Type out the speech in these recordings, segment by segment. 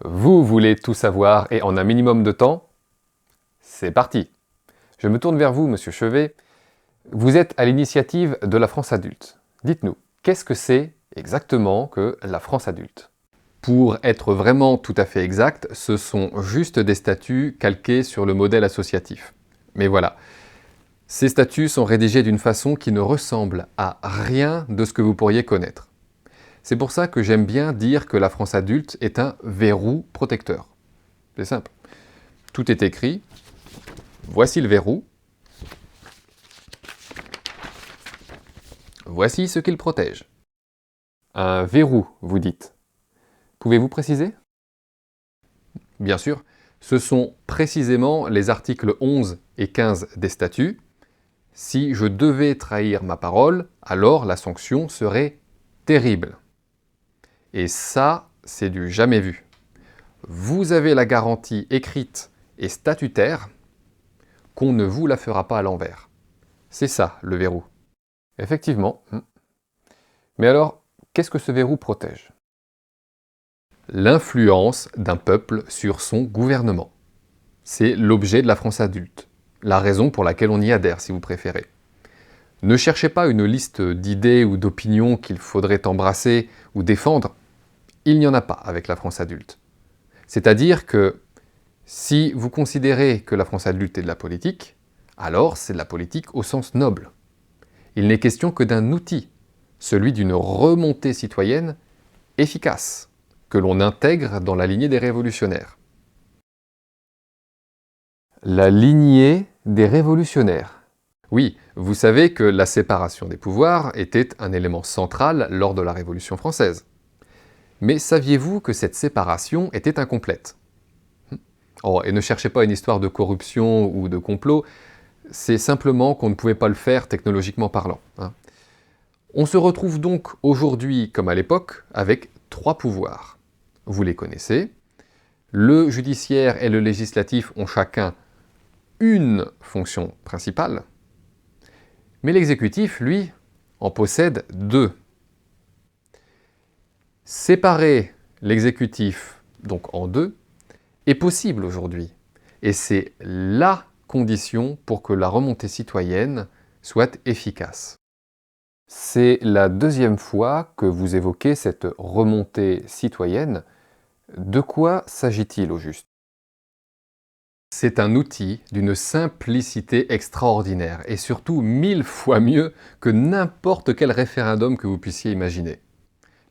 Vous voulez tout savoir et en un minimum de temps? C'est parti! Je me tourne vers vous, Monsieur Chevet. Vous êtes à l'initiative de la France adulte. Dites-nous, qu'est-ce que c'est exactement que la France adulte? Pour être vraiment tout à fait exact, ce sont juste des statuts calqués sur le modèle associatif. Mais voilà, ces statuts sont rédigés d'une façon qui ne ressemble à rien de ce que vous pourriez connaître. C'est pour ça que j'aime bien dire que la France adulte est un verrou protecteur. C'est simple. Tout est écrit. Voici le verrou. Voici ce qu'il protège. Un verrou, vous dites. Pouvez-vous préciser? Bien sûr, ce sont précisément les articles 11 et 15 des statuts. Si je devais trahir ma parole, alors la sanction serait terrible. Et ça, c'est du jamais vu. Vous avez la garantie écrite et statutaire qu'on ne vous la fera pas à l'envers. C'est ça, le verrou. Effectivement. Mais alors, qu'est-ce que ce verrou protège? L'influence d'un peuple sur son gouvernement. C'est l'objet de la France adulte. La raison pour laquelle on y adhère, si vous préférez. Ne cherchez pas une liste d'idées ou d'opinions qu'il faudrait embrasser ou défendre. Il n'y en a pas avec la France adulte. C'est-à-dire que si vous considérez que la France adulte est de la politique, alors c'est de la politique au sens noble. Il n'est question que d'un outil, celui d'une remontée citoyenne efficace, que l'on intègre dans la lignée des révolutionnaires. La lignée des révolutionnaires. Oui, vous savez que la séparation des pouvoirs était un élément central lors de la Révolution française. Mais saviez-vous que cette séparation était incomplète? Oh, et ne cherchez pas une histoire de corruption ou de complot, c'est simplement qu'on ne pouvait pas le faire technologiquement parlant. On se retrouve donc aujourd'hui, comme à l'époque, avec 3 pouvoirs. Vous les connaissez. Le judiciaire et le législatif ont chacun une fonction principale, mais l'exécutif, lui, en possède 2. Séparer l'exécutif donc en 2 est possible aujourd'hui, et c'est la condition pour que la remontée citoyenne soit efficace. C'est la 2e fois que vous évoquez cette remontée citoyenne. De quoi s'agit-il au juste? C'est un outil d'une simplicité extraordinaire et surtout 1000 fois mieux que n'importe quel référendum que vous puissiez imaginer.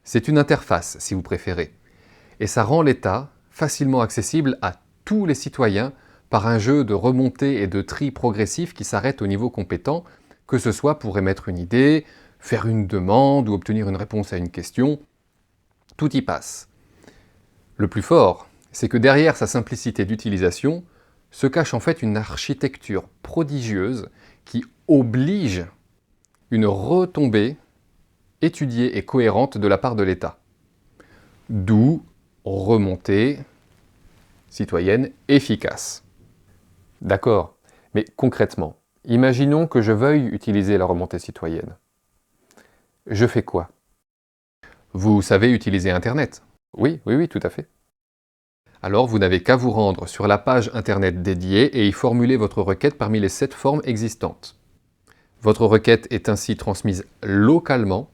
C'est une interface, si vous préférez, et ça rend l'État facilement accessible à tous les citoyens par un jeu de remontée et de tri progressif qui s'arrête au niveau compétent, que ce soit pour émettre une idée, faire une demande ou obtenir une réponse à une question. Tout y passe. Le plus fort, c'est que derrière sa simplicité d'utilisation se cache en fait une architecture prodigieuse qui oblige une retombée étudiée et cohérente de la part de l'État. D'où remontée citoyenne efficace. D'accord, mais concrètement, imaginons que je veuille utiliser la remontée citoyenne. Je fais quoi? Vous savez utiliser Internet? Oui, tout à fait. Alors vous n'avez qu'à vous rendre sur la page Internet dédiée et y formuler votre requête parmi les 7 formes existantes. Votre requête est ainsi transmise localement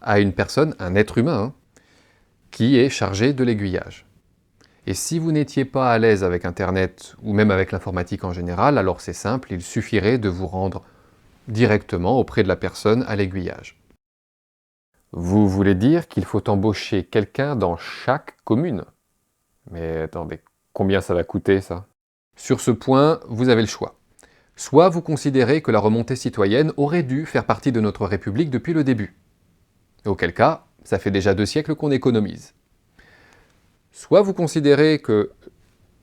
à une personne, un être humain, qui est chargé de l'aiguillage. Et si vous n'étiez pas à l'aise avec Internet ou même avec l'informatique en général, alors c'est simple, il suffirait de vous rendre directement auprès de la personne à l'aiguillage. Vous voulez dire qu'il faut embaucher quelqu'un dans chaque commune? Mais attendez, combien ça va coûter ça? Sur ce point, vous avez le choix. Soit vous considérez que la remontée citoyenne aurait dû faire partie de notre République depuis le début. Auquel cas, ça fait déjà 2 siècles qu'on économise. Soit vous considérez que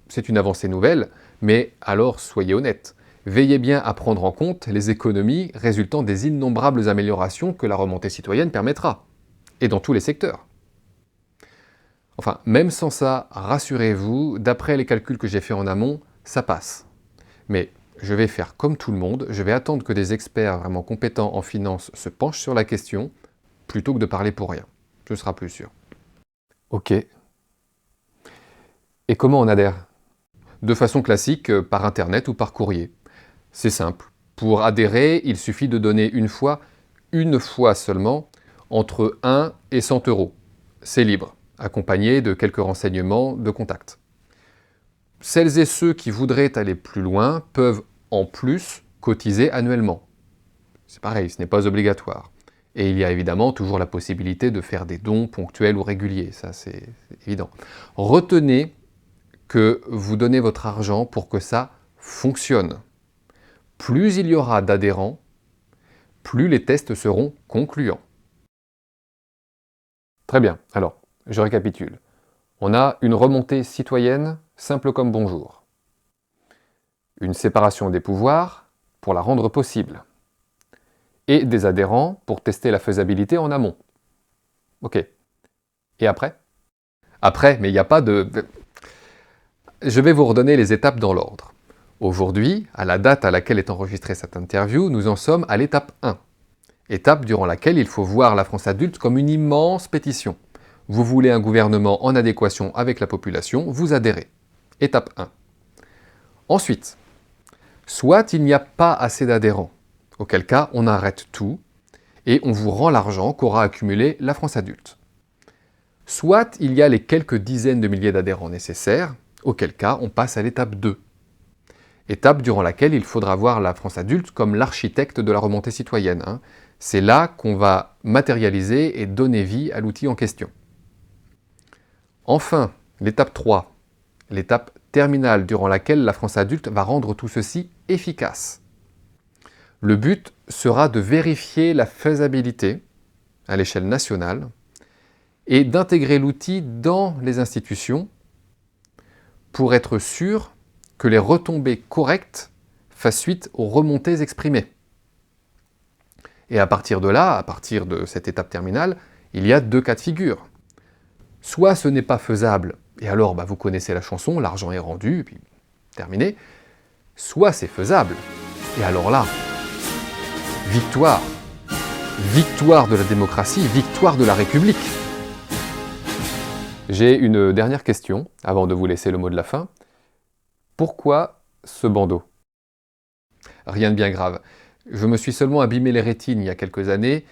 c'est une avancée nouvelle, mais alors soyez honnête. Veillez bien à prendre en compte les économies résultant des innombrables améliorations que la remontée citoyenne permettra, et dans tous les secteurs. Enfin, même sans ça, rassurez-vous, d'après les calculs que j'ai faits en amont, ça passe. Mais je vais faire comme tout le monde, je vais attendre que des experts vraiment compétents en finance se penchent sur la question, plutôt que de parler pour rien. Ce sera plus sûr. Ok. Et comment on adhère? De façon classique, par Internet ou par courrier. C'est simple. Pour adhérer, il suffit de donner une fois seulement, entre 1 et 100 euros. C'est libre, accompagné de quelques renseignements de contact. Celles et ceux qui voudraient aller plus loin peuvent en plus cotiser annuellement. C'est pareil, ce n'est pas obligatoire. Et il y a évidemment toujours la possibilité de faire des dons ponctuels ou réguliers, ça c'est évident. Retenez que vous donnez votre argent pour que ça fonctionne. Plus il y aura d'adhérents, plus les tests seront concluants. Très bien, alors, je récapitule. On a une remontée citoyenne simple comme bonjour. Une séparation des pouvoirs pour la rendre possible. Et des adhérents pour tester la faisabilité en amont. Ok. Et après? Après, mais il n'y a pas de... Je vais vous redonner les étapes dans l'ordre. Aujourd'hui, à la date à laquelle est enregistrée cette interview, nous en sommes à l'étape 1. Étape durant laquelle il faut voir la France adulte comme une immense pétition. Vous voulez un gouvernement en adéquation avec la population, vous adhérez. Étape 1. Ensuite, soit il n'y a pas assez d'adhérents, auquel cas on arrête tout et on vous rend l'argent qu'aura accumulé la France adulte. Soit il y a les quelques dizaines de milliers d'adhérents nécessaires, auquel cas on passe à l'étape 2. Étape durant laquelle il faudra voir la France adulte comme l'architecte de la remontée citoyenne. C'est là qu'on va matérialiser et donner vie à l'outil en question. Enfin, l'étape 3, l'étape terminale durant laquelle la France adulte va rendre tout ceci efficace. Le but sera de vérifier la faisabilité à l'échelle nationale et d'intégrer l'outil dans les institutions pour être sûr que les retombées correctes fassent suite aux remontées exprimées. Et à partir de là, à partir de cette étape terminale, il y a 2 cas de figure. Soit ce n'est pas faisable, et alors vous connaissez la chanson, l'argent est rendu, et puis terminé. Soit c'est faisable, et alors là, victoire. Victoire de la démocratie, victoire de la République. J'ai une dernière question, avant de vous laisser le mot de la fin. Pourquoi ce bandeau? Rien de bien grave. Je me suis seulement abîmé les rétines il y a quelques années,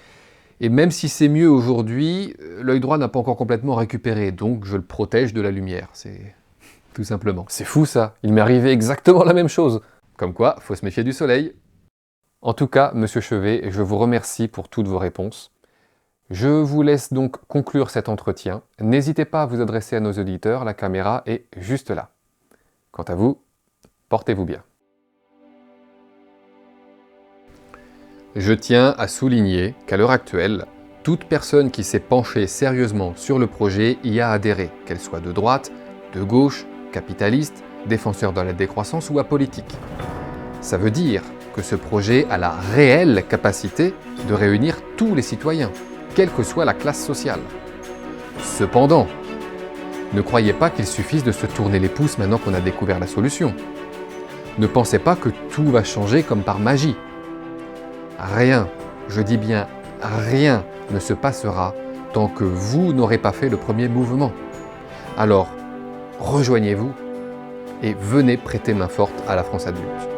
et même si c'est mieux aujourd'hui, l'œil droit n'a pas encore complètement récupéré, donc je le protège de la lumière, c'est tout simplement. C'est fou ça, il m'est arrivé exactement la même chose. Comme quoi, faut se méfier du soleil. En tout cas, Monsieur Chevet, je vous remercie pour toutes vos réponses. Je vous laisse donc conclure cet entretien. N'hésitez pas à vous adresser à nos auditeurs, la caméra est juste là. Quant à vous, portez-vous bien. Je tiens à souligner qu'à l'heure actuelle, toute personne qui s'est penchée sérieusement sur le projet y a adhéré, qu'elle soit de droite, de gauche, capitaliste, défenseur de la décroissance ou apolitique. Ça veut dire que ce projet a la réelle capacité de réunir tous les citoyens, quelle que soit la classe sociale. Cependant, ne croyez pas qu'il suffise de se tourner les pouces maintenant qu'on a découvert la solution. Ne pensez pas que tout va changer comme par magie. Rien, je dis bien rien, ne se passera tant que vous n'aurez pas fait le premier mouvement. Alors, rejoignez-vous et venez prêter main forte à la France adulte.